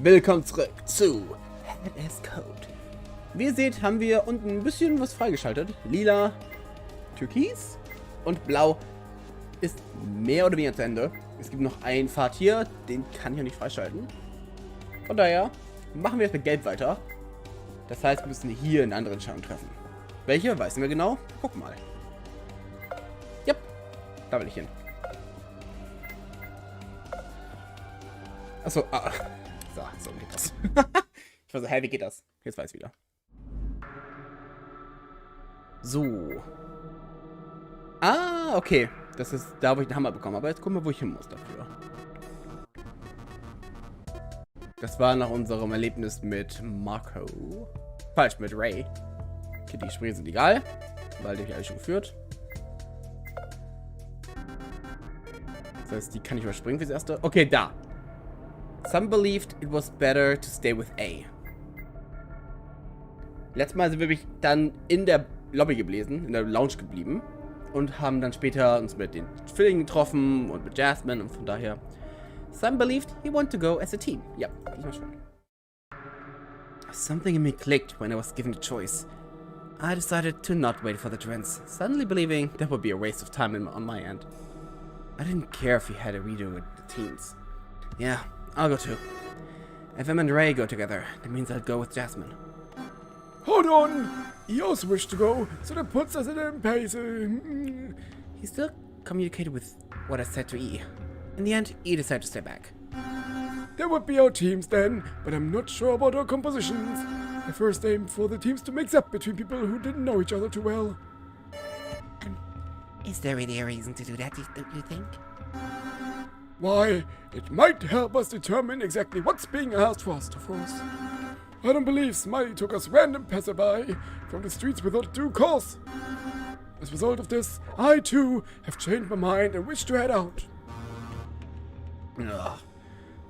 Willkommen zurück zu Code. Wie ihr seht, haben wir unten ein bisschen was freigeschaltet. Lila, Türkis und Blau ist mehr oder weniger zu Ende. Es gibt noch einen Pfad hier, den kann ich noch nicht freischalten. Von daher machen wir jetzt mit Gelb weiter. Das heißt, wir müssen hier einen anderen Schatten treffen. Welche, weiß wir genau. Guck mal. Ja, da will ich hin. Achso, so geht das. Ich war so, hä, wie geht das? Jetzt weiß ich wieder. So. Ah, okay. Das ist da, wo ich den Hammer bekomme. Aber jetzt gucken wir, wo ich hin muss dafür. Das war nach unserem Erlebnis mit Marco. Falsch, mit Ray. Okay, die Sprünge sind egal, weil die habe ich alle schon geführt. Das heißt, die kann ich überspringen fürs erste. Okay, da. Some believed it was better to stay with A. Letztes Mal sind wir wirklich dann in der Lobby gewesen, in der Lounge geblieben. Und haben dann später uns mit den Zwillingen getroffen und mit Jasmine und von daher. Some believed he wanted to go as a team. Ja, ich mal schon. Something in me clicked when I was given the choice. I decided to not wait for the trends, suddenly believing that would be a waste of time on my end. I didn't care if he had a redo with the teams. Yeah, I'll go too. If him and Ray go together, that means I'll go with Jasmine. Hold on! He also wished to go, so that puts us in impasse. He still communicated with what I said to E. In the end, E decided to stay back. There would be our teams then, but I'm not sure about our compositions. I first aimed for the teams to mix up between people who didn't know each other too well. Is there really a reason to do that, don't you think? Why, it might help us determine exactly what's being asked for us, of course. I don't believe Smiley took us random passerby from the streets without due cause. As a result of this, I too have changed my mind and wish to head out. Ugh,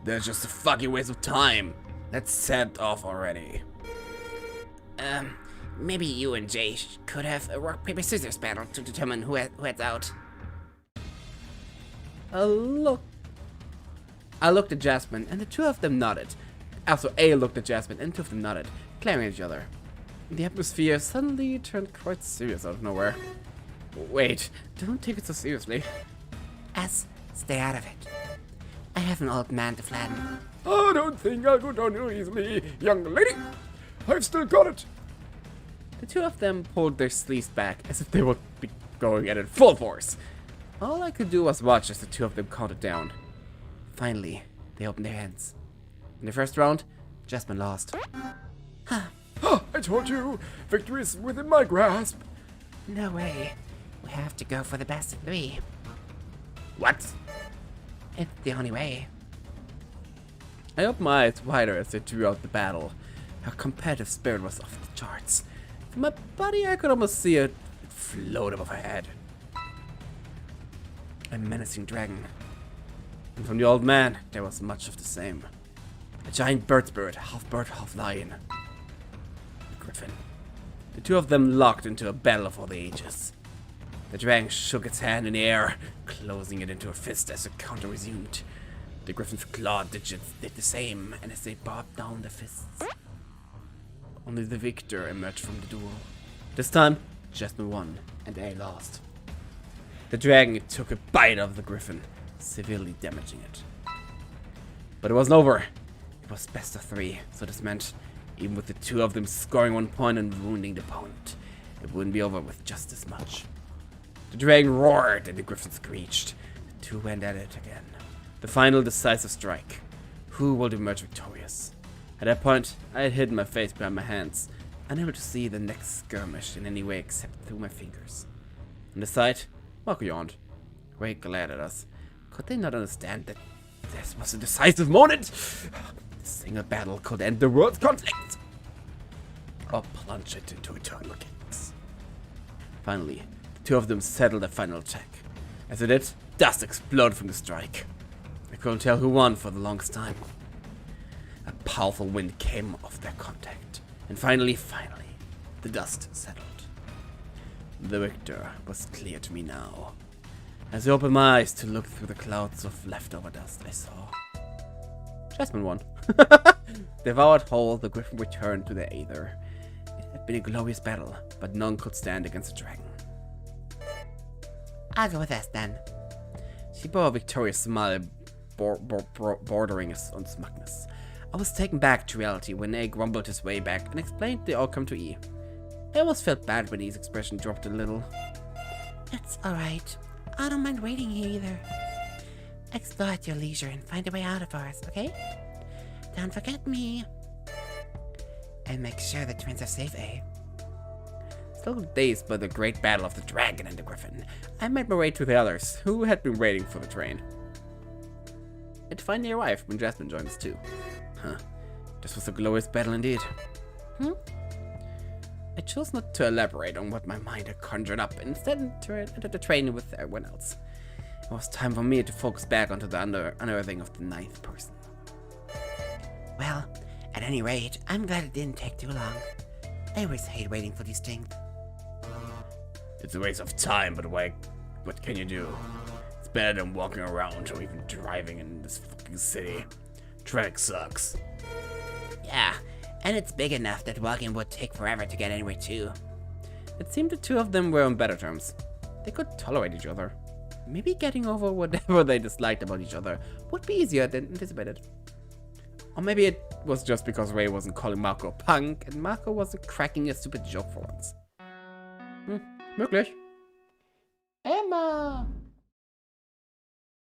that's just a fucking waste of time. Let's set off already. Maybe you and Jay could have a rock, paper, scissors battle to determine who heads out. I looked at Jasmine, and the two of them nodded. Also, A looked at Jasmine, and two of them nodded, glaring at each other. The atmosphere suddenly turned quite serious out of nowhere. Wait, don't take it so seriously. Stay out of it. I have an old man to flatten. I don't think I'll go down here easily, young lady. I've still got it. The two of them pulled their sleeves back as if they would be going at it full force. All I could do was watch as the two of them counted down. Finally, they opened their hands. In the first round, Jasmine lost. I told you, victory is within my grasp. No way. We have to go for the best of three. What? It's the only way. I opened my eyes wider as they drew out the battle. Her competitive spirit was off the charts. From my body, I could almost see it float above her head. A menacing dragon. And from the old man, there was much of the same. A giant bird, half lion. A griffin. The two of them locked into a battle of all the ages. The dragon shook its hand in the air, closing it into a fist as the counter resumed. The griffin's clawed digits did the same, and as they bobbed down the fists, only the victor emerged from the duel. This time, Jasmine won, and A lost. The dragon took a bite of the griffin, severely damaging it. But it wasn't over. It was best of three, so this meant, even with the two of them scoring 1 point and wounding the opponent, it wouldn't be over with just as much. The dragon roared and the griffin screeched. The two went at it again. The final decisive strike. Who will emerge victorious? At that point, I had hidden my face behind my hands, unable to see the next skirmish in any way except through my fingers. On the side, Marco yawned. Ray glared at us. Could they not understand that this was a decisive moment? A single battle could end the world's conflict, or plunge it into eternal chaos. Finally, the two of them settled a final attack. As they did, dust exploded from the strike. I couldn't tell who won for the longest time. A powerful wind came off their contact. And finally, the dust settled. The victor was clear to me now. As I opened my eyes to look through the clouds of leftover dust, I saw Jasmine won. Devoured whole, the Griffin returned to the Aether. It had been a glorious battle, but none could stand against the dragon. I'll go with us then. She bore a victorious smile bordering on smugness. I was taken back to reality when A grumbled his way back and explained the outcome to E. I almost felt bad when E's expression dropped a little. It's alright. I don't mind waiting here either. Explore at your leisure and find a way out of ours, okay? Don't forget me. And make sure the twins are safe, eh? Still dazed by the great battle of the dragon and the griffin, I made my way to the others, who had been waiting for the train. It finally arrived when Jasmine joined us too. Huh. This was a glorious battle indeed. I chose not to elaborate on what my mind had conjured up, and instead entered the train with everyone else. It was time for me to focus back onto the unearthing of the 9th person. Well, at any rate, I'm glad it didn't take too long. I always hate waiting for these things. It's a waste of time, but what can you do? It's better than walking around or even driving in this fucking city. Traffic sucks. Yeah, and it's big enough that walking would take forever to get anywhere too. It seemed the two of them were on better terms. They could tolerate each other. Maybe getting over whatever they disliked about each other would be easier than anticipated. Or maybe it was just because Ray wasn't calling Marco a punk and Marco wasn't cracking a stupid joke for once. Möglich. Emma!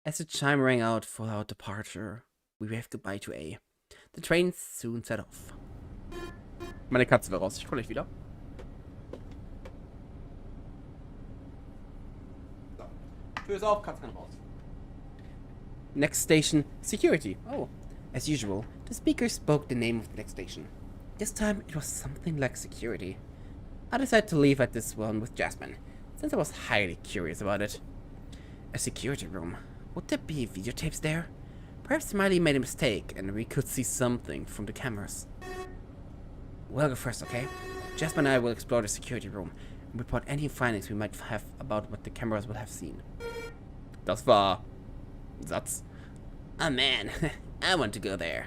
As the chime rang out for our departure, we waved goodbye to A. The train soon set off. Meine Katze will raus, ich hole euch wieder. Tür ist auf, Katze kann raus. Next station, security. Oh. As usual, the speaker spoke the name of the next station. This time, it was something like security. I decided to leave at this one with Jasmine, since I was highly curious about it. A security room. Would there be videotapes there? Perhaps Smiley made a mistake and we could see something from the cameras. We'll go first, okay? Jasmine and I will explore the security room and report any findings we might have about what the cameras will have seen. Das war Satz. Oh man, I want to go there.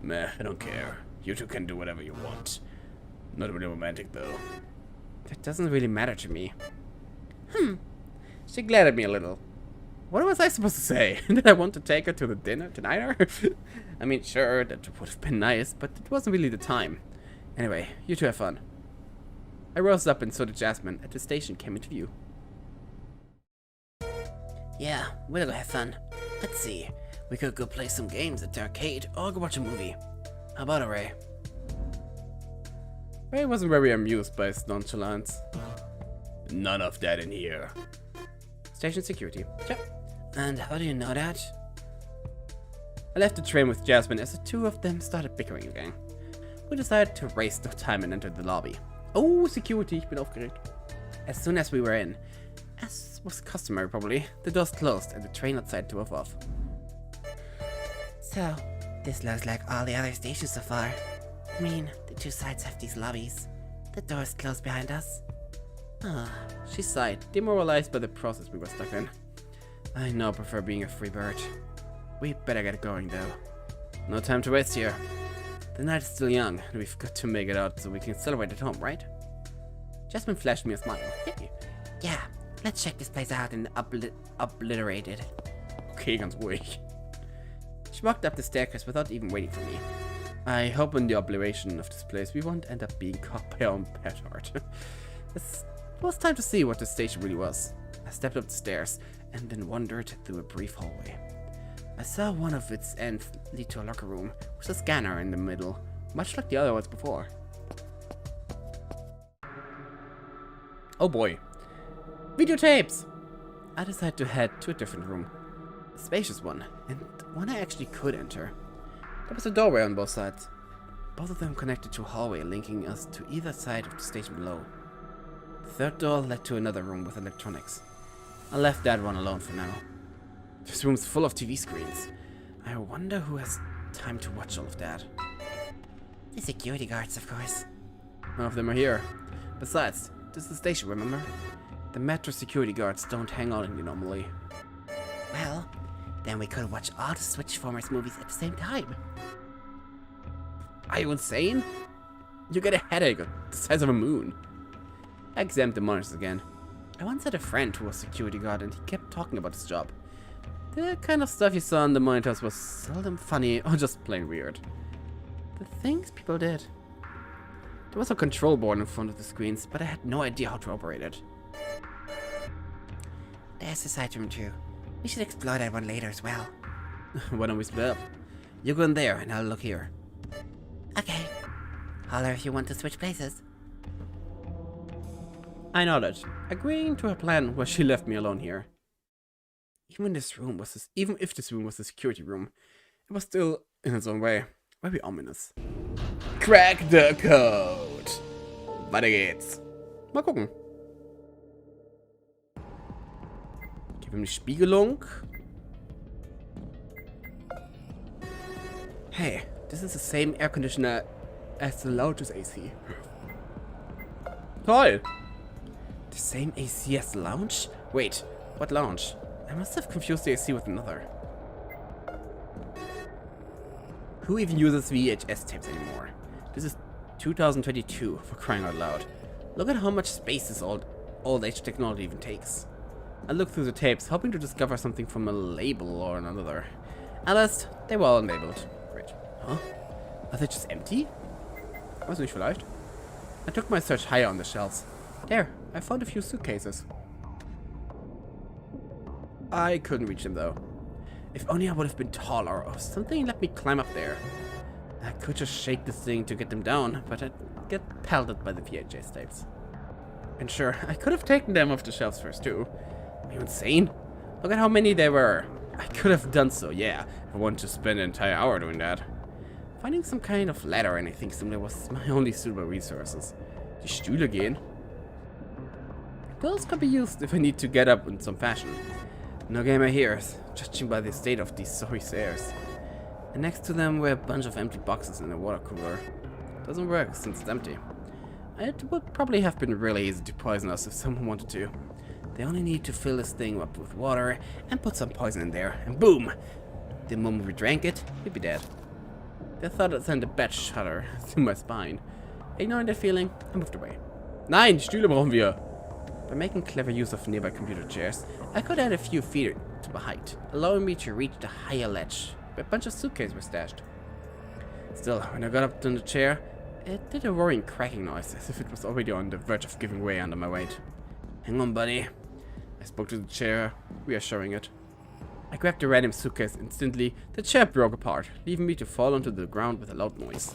Meh, I don't care. You two can do whatever you want. Not really romantic though. That doesn't really matter to me. She glared at me a little. What was I supposed to say? Did I want to take her to the dinner tonight? I mean, sure, that would have been nice, but it wasn't really the time. Anyway, you two have fun. I rose up and so did Jasmine as the station came into view. Yeah, we'll go have fun. Let's see. We could go play some games at the arcade or go watch a movie. How about it, Ray? Ray wasn't very amused by his nonchalance. None of that in here. Station security. Check. And how do you know that? I left the train with Jasmine as the two of them started bickering again. We decided to waste no time and entered the lobby. Oh, security, ich bin aufgeregt. As soon as we were in, as was customary probably, the doors closed and the train outside drove off. So, this looks like all the other stations so far. I mean, the two sides have these lobbies. The door's closed behind us. Ah, she sighed, demoralized by the process we were stuck in. I now prefer being a free bird. We better get going though. No time to waste here. The night is still young, and we've got to make it out so we can celebrate at home, right? Jasmine flashed me a smile. Hey. Yeah, let's check this place out and obliterate it. Okay, ganz ruhig. She walked up the staircase without even waiting for me. I hope in the obliteration of this place we won't end up being caught by our own petard. It was time to see what the station really was. I stepped up the stairs and then wandered through a brief hallway. I saw one of its ends lead to a locker room with a scanner in the middle, much like the other ones before. Oh boy. Videotapes! I decided to head to a different room. A spacious one, and one I actually could enter. There was a doorway on both sides. Both of them connected to a hallway linking us to either side of the station below. The third door led to another room with electronics. I left that one alone for now. This room's full of TV screens. I wonder who has time to watch all of that. The security guards, of course. None of them are here. Besides, this is the station, remember? The metro security guards don't hang out in here normally. Well, then we could watch all the Switchformers movies at the same time. Are you insane? You get a headache the size of a moon. I examined the monitors again. I once had a friend who was security guard and he kept talking about his job. The kind of stuff you saw on the monitors was seldom funny or just plain weird. The things people did. There was a control board in front of the screens, but I had no idea how to operate it. There's the side room too. We should explore that one later as well. Why don't we split up? You go in there and I'll look here. Okay. Holler if you want to switch places. I nodded, agreeing to her plan while she left me alone here. Even if this room was a security room, it was still, in its own way, very ominous. Crack the code! Weiter geht's. Mal gucken. Gib ihm die Spiegelung. Hey, this is the same air conditioner as the lounge's AC. Toll! The same AC as the lounge? Wait, what lounge? I must have confused the AC with another. Who even uses VHS tapes anymore? This is 2022, for crying out loud. Look at how much space this old age technology even takes. I looked through the tapes, hoping to discover something from a label or another. Alas, they were all unlabeled. Great. Huh? Are they just empty? Weiß nicht, vielleicht. I took my search higher on the shelves. There, I found a few suitcases. I couldn't reach them though. If only I would have been taller or something let me climb up there. I could just shake this thing to get them down, but I'd get pelted by the VHS tapes. And sure, I could have taken them off the shelves first too. Are you insane? Look at how many there were. I could have done so, yeah, if I wanted to spend an entire hour doing that. Finding some kind of ladder or anything similar was my only suitable resources. Die Stühle gehen. Those could be used if I need to get up in some fashion. No gamer here, judging by the state of these sorry stairs. And next to them were a bunch of empty boxes in a water cooler. Doesn't work since it's empty. It would probably have been really easy to poison us if someone wanted to. They only need to fill this thing up with water and put some poison in there, and boom! The moment we drank it, we'd be dead. The thought had sent a bad shudder through my spine. Ignoring that feeling, I moved away. Nein, die Stühle brauchen wir! By making clever use of nearby computer chairs, I could add a few feet to my height, allowing me to reach the higher ledge, where a bunch of suitcases were stashed. Still, when I got up on the chair, it did a roaring cracking noise, as if it was already on the verge of giving way under my weight. Hang on, buddy. I spoke to the chair, reassuring it. I grabbed a random suitcase. Instantly, the chair broke apart, leaving me to fall onto the ground with a loud noise.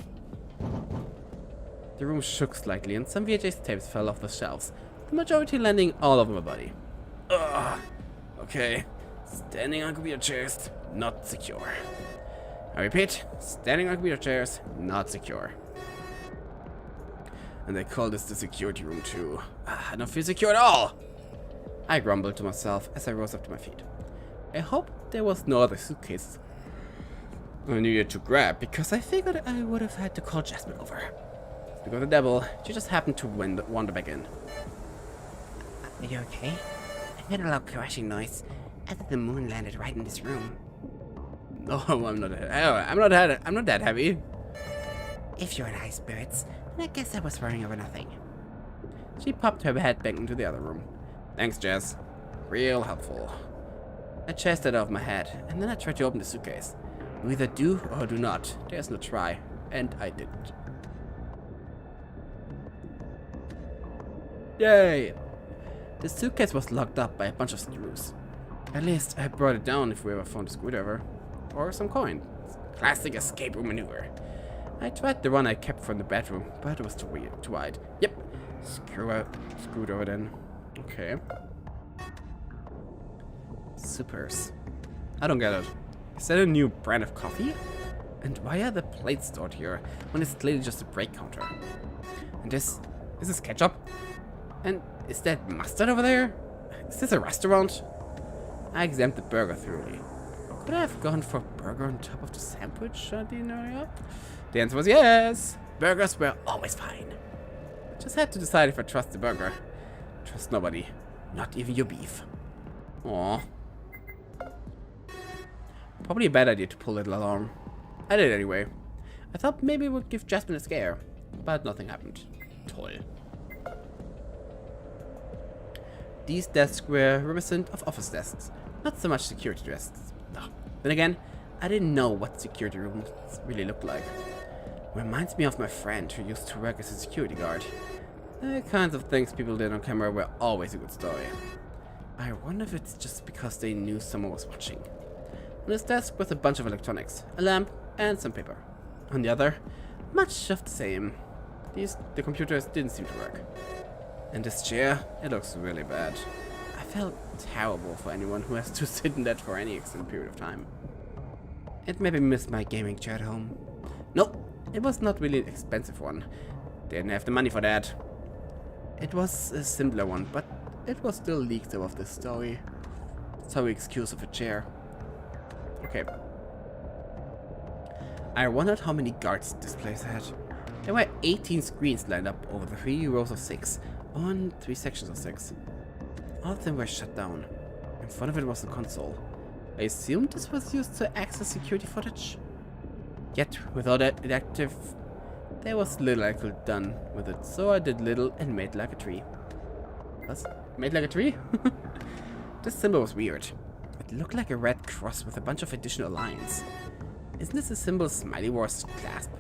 The room shook slightly, and some VHS tapes fell off the shelves, the majority landing all over my body. Ugh. Okay. Standing on computer chairs, not secure. I repeat, standing on computer chairs, not secure. And they call this the security room too. I don't feel secure at all! I grumbled to myself as I rose up to my feet. I hope there was no other suitcase I needed to grab, because I figured I would have had to call Jasmine over. Speak of the devil, she just happened to wander back in. Are you okay? I heard a loud crashing noise as if the moon landed right in this room. No, I'm not that heavy. If you're in high spirits, then I guess I was worrying over nothing. She popped her head back into the other room. Thanks, Jess. Real helpful. I chased it off my head, and then I tried to open the suitcase. You either do or do not. There's no try. And I didn't. Yay! The suitcase was locked up by a bunch of screws. At least I brought it down if we ever found a screwdriver. Or some coin. Classic escape room maneuver. I tried the one I kept from the bedroom, but it was too wide. Yep. Screwdriver then. Okay. Supers. I don't get it. Is that a new brand of coffee? And why are the plates stored here when it's clearly just a break counter? And is this ketchup? And is that mustard over there? Is this a restaurant? I examined the burger thoroughly. Could I have gone for a burger on top of the sandwich at the area? The answer was yes. Burgers were always fine. I just had to decide if I trust the burger. Trust nobody. Not even your beef. Aww. Probably a bad idea to pull that alarm. I did anyway. I thought maybe it would give Jasmine a scare, but nothing happened. Toll. These desks were reminiscent of office desks, not so much security desks. No. Then again, I didn't know what security rooms really looked like. Reminds me of my friend who used to work as a security guard. The kinds of things people did on camera were always a good story. I wonder if it's just because they knew someone was watching. On his desk was a bunch of electronics, a lamp, and some paper. On the other, much of the same. The computers didn't seem to work. And this chair, it looks really bad. I felt terrible for anyone who has to sit in that for any extended period of time. It made me miss my gaming chair at home. Nope, it was not really an expensive one. Didn't have the money for that. It was a simpler one, but it was still leaked above the story. So excuse of a chair. Okay. I wondered how many guards this place had. There were 18 screens lined up over the 3 rows of 6, on 3 sections of 6. All of them were shut down. In front of it was a console. I assumed this was used to access security footage. Yet, without it active, there was little I could have done with it, so I did little and made like a tree. What? Made like a tree? This symbol was weird. It looked like a red cross with a bunch of additional lines. Isn't this a symbol Smiley War's clasp?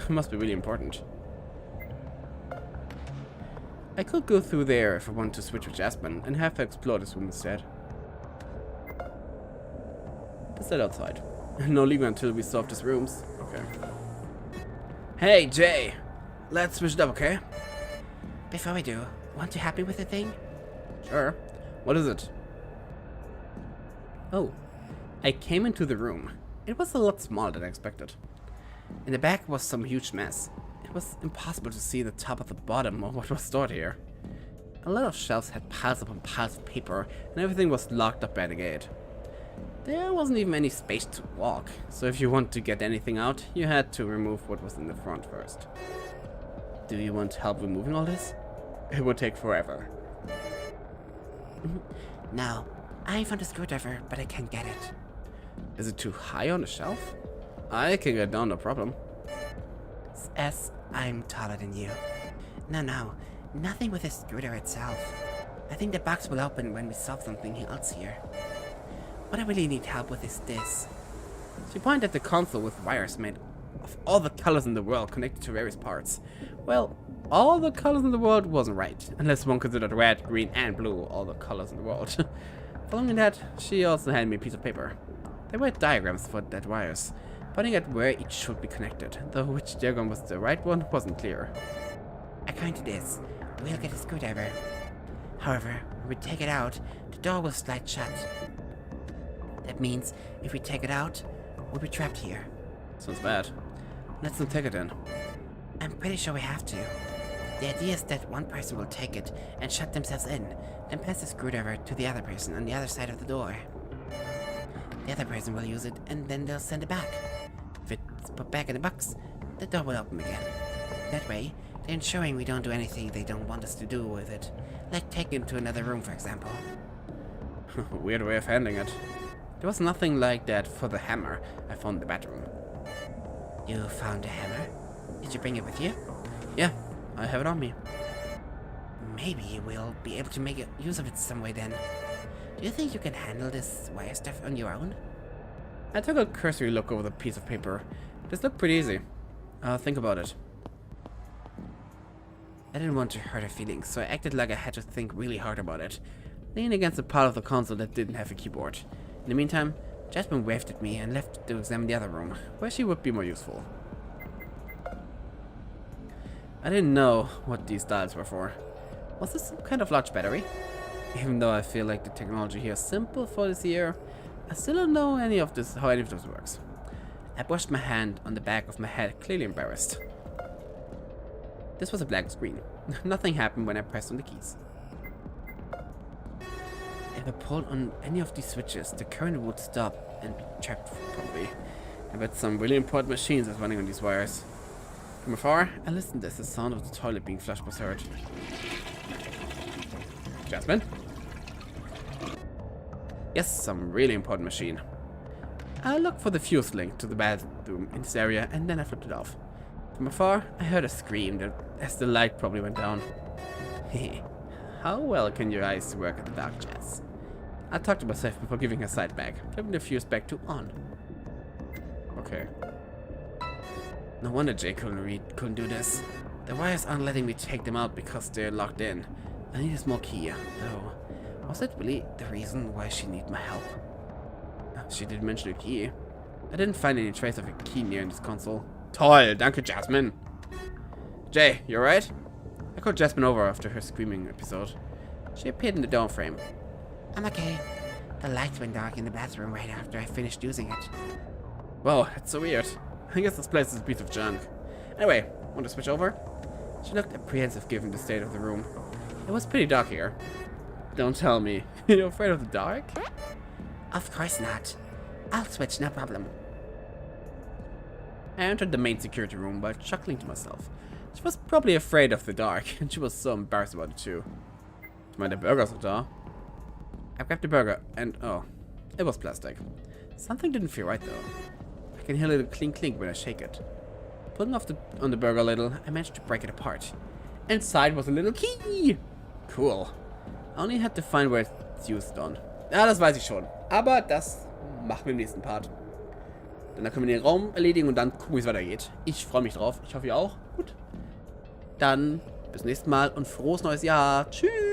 Must be really important. I could go through there if I want to switch with Jasmine and have her explore this room instead. Let's head outside. No leaving until we solve these rooms. Okay. Hey, Jay! Let's switch it up, okay? Before we do, want to help me with the thing? Sure. What is it? Oh. I came into the room. It was a lot smaller than I expected. In the back was some huge mess. It was impossible to see the top of the bottom of what was stored here. A lot of shelves had piles upon piles of paper, and everything was locked up by the gate. There wasn't even any space to walk, so if you want to get anything out, you had to remove what was in the front first. Do you want help removing all this? It would take forever. No, I found a screwdriver, but I can't get it. Is it too high on the shelf? I can get down, no problem. S, I'm taller than you. No, nothing with the screwdriver itself. I think the box will open when we solve something else here. What I really need help with is this. She pointed at the console with wires made of all the colors in the world connected to various parts. Well, all the colors in the world wasn't right, unless one considered red, green, and blue all the colors in the world. Following that, she also handed me a piece of paper. There were diagrams for dead wires, pointing at where each should be connected, though which diagram was the right one wasn't clear. According to this, we'll get a screwdriver. However, when we take it out, the door will slide shut. That means, if we take it out, we'll be trapped here. Sounds bad. Let's not take it in. I'm pretty sure we have to. The idea is that one person will take it and shut themselves in, then pass the screwdriver to the other person on the other side of the door. The other person will use it, and then they'll send it back. If it's put back in the box, the door will open again. That way, they're ensuring we don't do anything they don't want us to do with it, like take it to another room, for example. Weird way of handling it. There was nothing like that for the hammer I found in the bedroom. You found a hammer? Did you bring it with you? Yeah, I have it on me. Maybe we'll be able to make use of it some way then. Do you think you can handle this wire stuff on your own? I took a cursory look over the piece of paper. This looked pretty easy. I'll think about it. I didn't want to hurt her feelings, so I acted like I had to think really hard about it, leaning against the part of the console that didn't have a keyboard. In the meantime, Jasmine waved at me and left to examine the other room, where she would be more useful. I didn't know what these dials were for. Was this some kind of large battery? Even though I feel like the technology here is simple for this year, I still don't know how any of this works. I brushed my hand on the back of my head, clearly embarrassed. This was a blank screen. Nothing happened when I pressed on the keys. If I pulled on any of these switches, the current would stop and be trapped, probably. I bet some really important machines are running on these wires. From afar, I listened as the sound of the toilet being flushed was heard. Jasmine? Yes, some really important machine. I looked for the fuse link to the bathroom in this area and then I flipped it off. From afar, I heard a scream as the light probably went down. How well can your eyes work in the dark, Jess? I talked to myself before giving her sight back, flipping the fuse back to on. Okay. No wonder Jay couldn't do this. The wires aren't letting me take them out because they're locked in. I need a small key, though. Was that really the reason why she needed my help? She did mention a key. I didn't find any trace of a key near in this console. Toll, danke Jasmine. Jay, you alright? I called Jasmine over after her screaming episode. She appeared in the door frame. I'm okay. The lights went dark in the bathroom right after I finished using it. Whoa, it's so weird. I guess this place is a piece of junk. Anyway, want to switch over? She looked apprehensive given the state of the room. It was pretty dark here. Don't tell me. You're afraid of the dark? Of course not. I'll switch, no problem. I entered the main security room while chuckling to myself. She was probably afraid of the dark, and she was so embarrassed about it too. Ich meine, der Burger ist noch da. I grabbed the burger, and oh, it was plastic. Something didn't feel right though. I can hear a little clink clink when I shake it. Pulling off on the burger a little, I managed to break it apart. Inside was a little key! Cool. I only had to find where it's used on. Ja, das weiß ich schon. Aber das machen wir im nächsten Part. Dann können wir den Raum erledigen und dann gucken, wie es weitergeht. Ich freue mich drauf. Ich hoffe, ihr auch. Gut. Dann bis zum nächsten Mal und frohes neues Jahr. Tschüss!